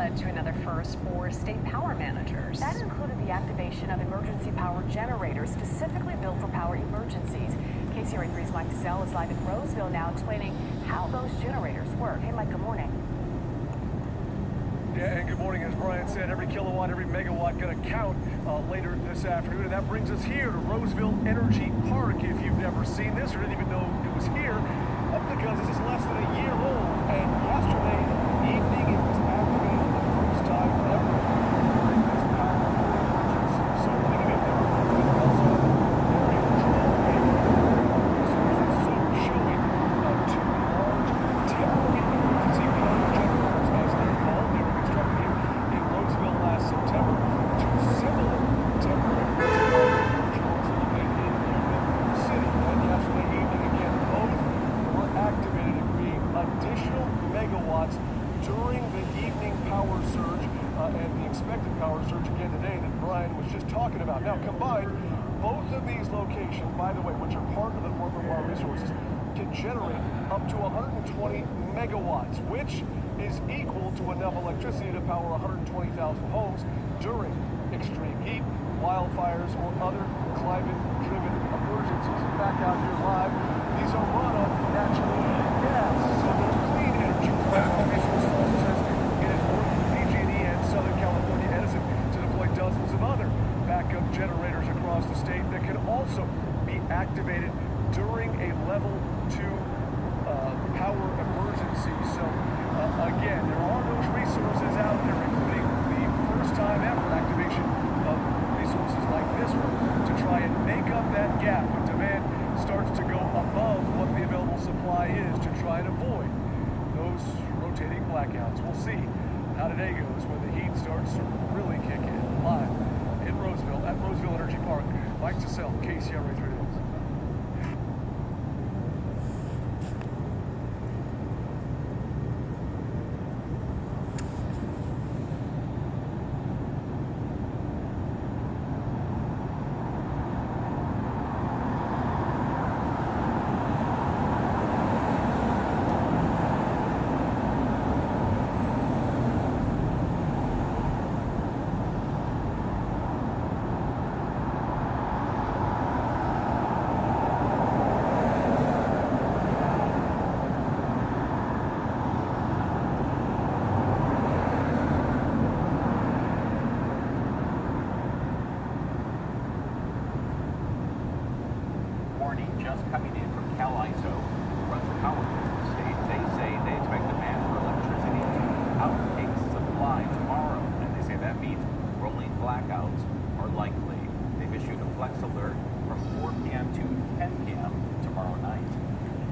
led to another first for state power managers. That included the activation of emergency power generators specifically built for power emergencies. KCRA 3's Mike DeSelle is live in Roseville now explaining how those generators work. Hey, Mike, good morning. Yeah, and good morning. As Brian said, every kilowatt, every megawatt going to count later this afternoon. And that brings us here to Roseville Energy Park. If you've never seen this or didn't even know it was here, that's because this is less than a year old. And yesterday evening, it was activated for the first time ever during this power emergency. So making it different is also very dramatic. Resources so showing two large temporary emergency power generators as they're called. They were constructed here in Roseville last September. Two similar temporary emergency power generators also located in Union City. And yesterday evening, again, both were activated to create additional megawatts during the evening power surge and the expected power surge again today that Brian was just talking about. Now, combined, both of these locations, by the way, which are part of the Department of Water Resources, can generate up to 120 megawatts, which is equal to enough electricity to power 120,000 homes during extreme heat, wildfires, or other climate-driven emergencies. Back out here live, these are run on natural gas, so they're clean energy. Water Resources also says it is working with PG&E and Southern California Edison to deploy dozens of other backup generators across the state that can also be activated during a level 2 power emergency. So again, there are those resources out there, including the first time ever activation of resources like this one to try and make up that gap when demand starts to go above what the available supply is to try and avoid those rotating blackouts. We'll see how today goes when the heat starts to really kick in. Live in Roseville at Roseville Energy Park, Mike DeSelle, KCRA 3 News. Just coming in from CalISO, who runs the power grid in the state. They say they expect demand for electricity to outpace supply tomorrow, and they say that means rolling blackouts are likely. They've issued a flex alert from 4 p.m. to 10 p.m. tomorrow night.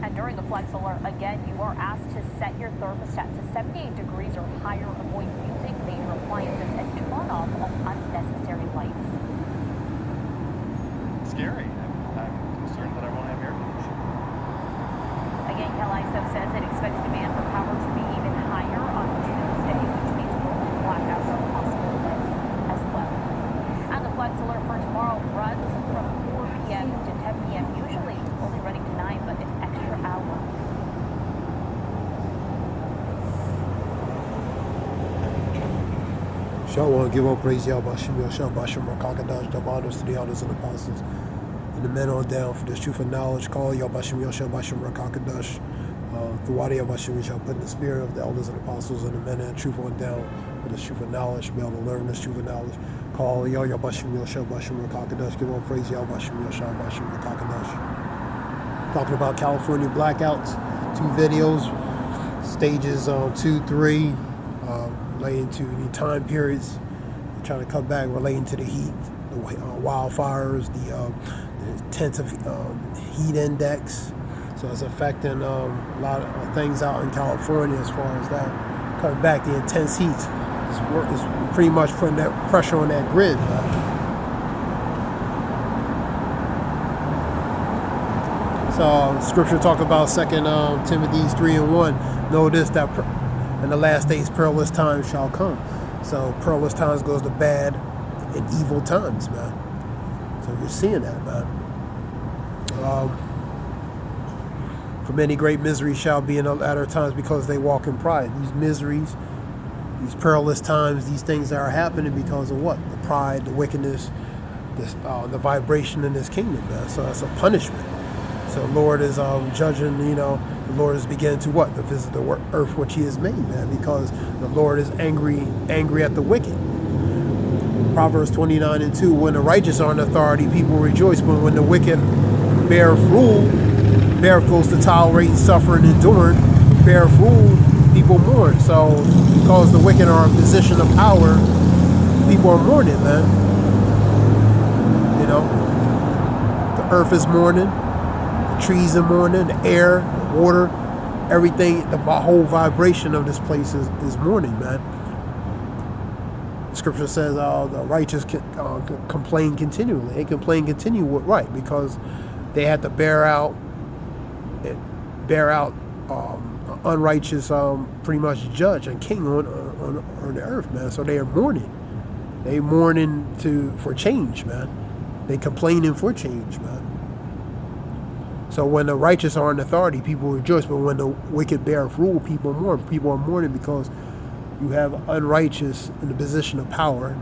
And during the flex alert, again, you are asked to set your thermostat to 78 degrees or higher, avoid using major appliances, and turn off all unnecessary lights. Scary. I'm concerned that I won't have air conditioning. Again, CalISO says it expects demand for power to be even higher on Tuesday, which means rolling blackouts are possible as well. And the flex alert for tomorrow runs from 4 p.m. to 10 p.m., usually only running to 9, but an extra hour. Shalom, give all praise, Yahweh Shem, Yahshua Shem, Rakakadash, double honors to the elders and apostles, and the men on down for this truth of knowledge. Call Yahweh Shem, Yahshua Shem, Rakakadash. The water Yahweh Shem, we shall put in the spirit of the elders and apostles and the men and truth on down for this truth of knowledge, be able to learn this truth of knowledge. Call Yahweh Shem, Yahshua Shem, Rakakadash. Give all praise, Yahweh Shem, Yahshua Shem, Rakakadash. Talking about California blackouts, 2 videos, stages 2, 3. Relating to the time periods, trying to cut back relating to the heat, the wildfires, the intensive heat index. So it's affecting a lot of things out in California as far as that. Cutting back the intense heat is pretty much putting that pressure on that grid. So scripture talk about 2 Timothy 3:1. Know this, that in the last days perilous times shall come. So perilous times goes to bad and evil times, man. So you're seeing that, man. For many great misery shall be in the latter times because they walk in pride. These miseries These perilous times, these things that are happening because of what? The pride, the wickedness, the vibration in this kingdom, man. So it's a punishment. So the Lord is judging, the Lord is beginning to what? To visit the earth which he has made, man, because the Lord is angry at the wicked. Proverbs 29:2, when the righteous are in authority, people rejoice, but when the wicked beareth rule, beareth goes to tolerating, suffering, enduring, beareth rule, people mourn. So because the wicked are in position of power, people are mourning, man. The earth is mourning, the trees are mourning, the air, the water, everything, the whole vibration of this place is mourning, man. Scripture says the righteous complain continually. They complain continually, right? Because they had to bear out unrighteous, pretty much judge and king on the earth, man. So they are mourning. They mourning for change, man. They complaining for change, man. So when the righteous are in authority, people rejoice. But when the wicked bear rule, people mourn. People are mourning because you have unrighteous in the position of power.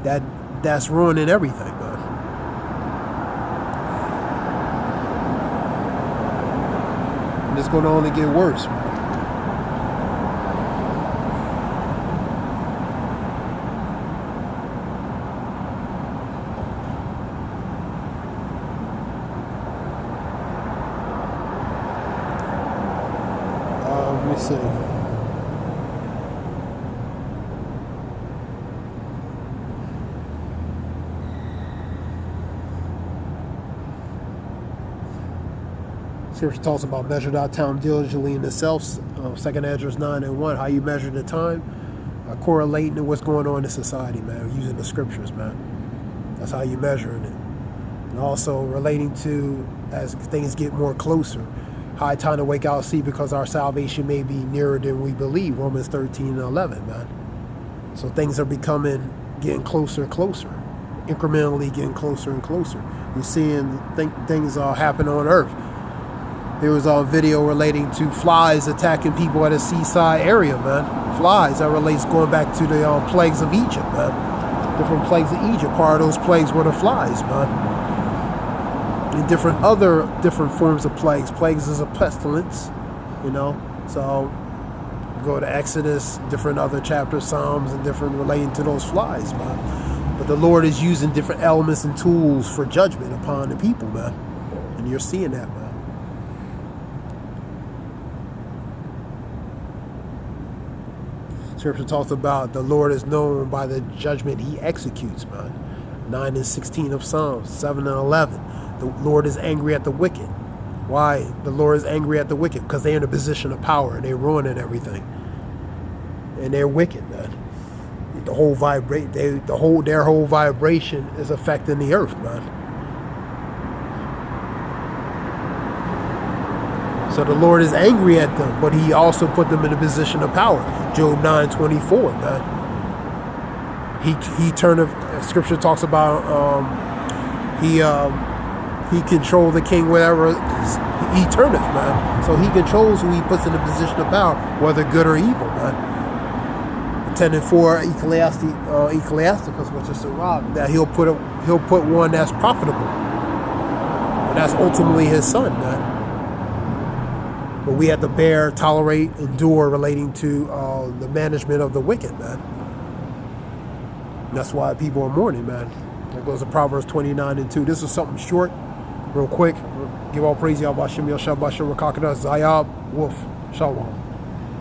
That's ruining everything, man. And it's going to only get worse, man. Let me see. Scripture talks about measure thy time diligently in itself. 2 Ezra 9:1. How you measure the time, correlating to what's going on in society, man. Using the scriptures, man. That's how you measuring it. And also relating to as things get more closer. High time to wake out, see, because our salvation may be nearer than we believe. Romans 13:11, man. So things are getting closer and closer, incrementally getting closer and closer. You're seeing things happen on earth. There was a video relating to flies attacking people at a seaside area, man. Flies, that relates going back to the plagues of Egypt, man. Different plagues of Egypt. Part of those plagues were the flies, man. And different forms of plagues. Plagues is a pestilence, So go to Exodus, different other chapters, Psalms, and different relating to those flies, man. But the Lord is using different elements and tools for judgment upon the people, man. And you're seeing that, man. Scripture talks about the Lord is known by the judgment he executes, man. 9:16 of Psalms, 7:11. The Lord is angry at the wicked. Why? The Lord is angry at the wicked because they're in a position of power and they're ruining everything. And they're wicked, man. Their whole vibration is affecting the earth, man. So the Lord is angry at them, but he also put them in a position of power. Job 9:24, man. He turneth. Scripture talks about he controls the king wherever he turneth, man. So he controls who he puts in a position of power, whether good or evil, man. 10:4 Ecclesiasticus, which is a rock, that he'll put one that's profitable, and that's ultimately his son, man. But we have to bear, tolerate, endure relating to the management of the wicked, man. And that's why people are mourning, man. That goes to Proverbs 29:2. This is something short, real quick. Give all praise, Yahweh Shem, Yahshua Bashar, Rakakadah, Zayab, Wolf, Shalom.